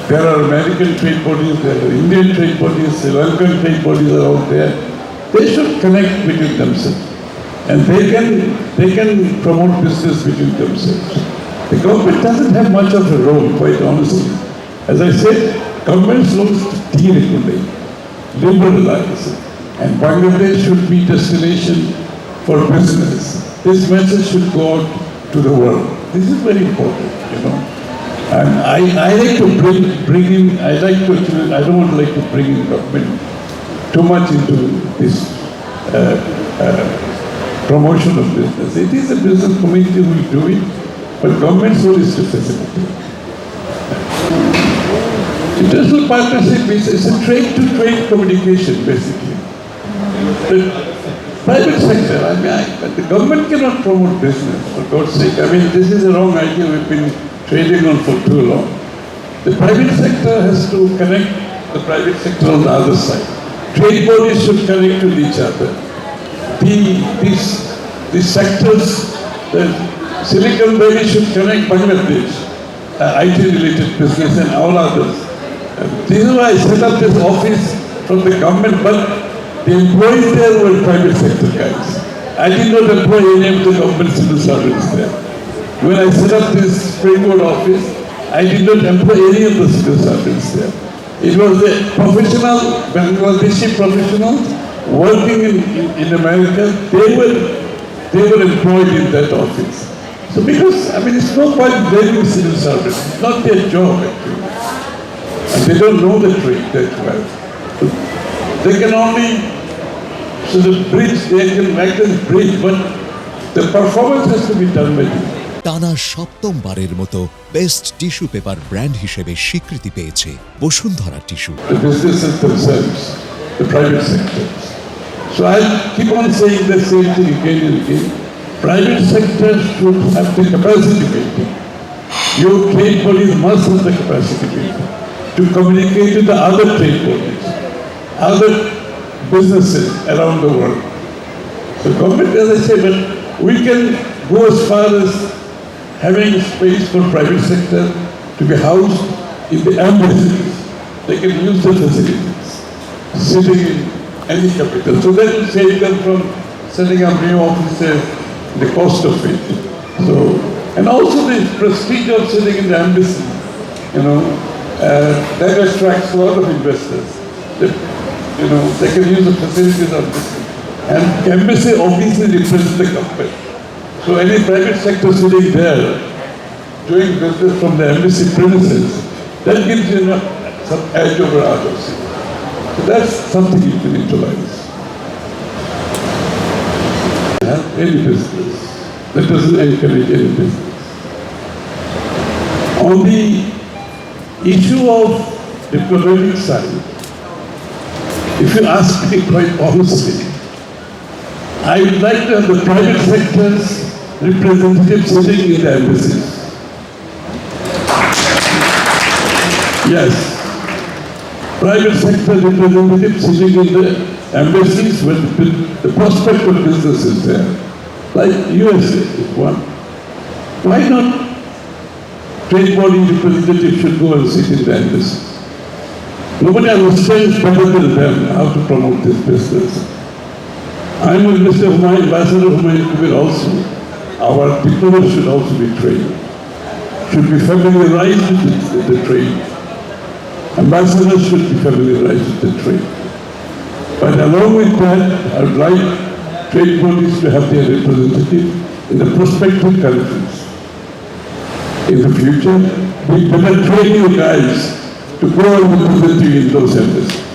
There are American trade bodies, there are Indian trade bodies, Sri Lankan trade bodies are out there. They should connect between themselves. And they can promote business between themselves. The government doesn't have much of a role, quite honestly. As I said, government's role is to deregulate, liberalize, and Bangladesh should be destination for business. This message should go out to the world. This is very important, you know. And I like to bring in, I don't like to bring in government too much into this promotion of business. It is a business community who will do it, but government's role is to facilitate. International partnership is a trade-to-trade communication, basically. The private sector, but the government cannot promote business, for God's sake. This is a wrong idea we've been trading on for too long. The private sector has to connect the private sector on the other side. Trade bodies should connect with each other. These sectors, the Silicon Valley should connect Bangladesh, IT-related business and all others. This is why I set up this office from the government, but the employees there were private sector guys. I did not employ any of the government civil servants there. When I set up this Springboard office, I did not employ any of the civil servants there. It was a professional, Bangladeshi professionals working in America. They were employed in that office. So because, it's no point blaming civil servants. It's not their job, actually. And they don't know the trade that well. They can only they can act as bridge, but the performance has to be done by them. টানা সপ্তমবারের মতো best tissue paper brand হিসেবে স্বীকৃতি পেয়েছে Bashundhara tissue. The businesses themselves, the private sector. So I keep on saying the same thing again and again. Private sector should have the capacity building. Your trade bodies must have the capacity building to communicate with the other trade bodies, other businesses around the world. So government, as I say, but we can go as far as having space for private sector to be housed in the embassies. They can use the facilities, sitting in any capital. So that will save them from setting up new offices, the cost of it. So, and also the prestige of sitting in the embassy, that attracts a lot of investors. They can use the facilities of this. And embassy obviously represents the government. So any private sector sitting there, doing business from the embassy premises, that gives you some edge over others. So that's something you can utilize. Any business that doesn't encourage any business. On the issue of diplomatic side, if you ask me quite honestly, I would like to have the private sector's representatives sitting in the embassies. Yes. Private sector representatives sitting in the embassies with the prospect of businesses there. Like USA is one. Why not trade body representatives should go and sit in the embassies? Nobody understands better than them how to promote this business. I'm with Mr. Hossain, Ambassador Hossain also. Our diplomats should also be trained, should be familiarized with the trade. Ambassadors should be familiarized with the trade. But along with that, I would like trade bodies to have their representative in the prospective countries. In the future, we better train you guys to go and represent you in those embassies.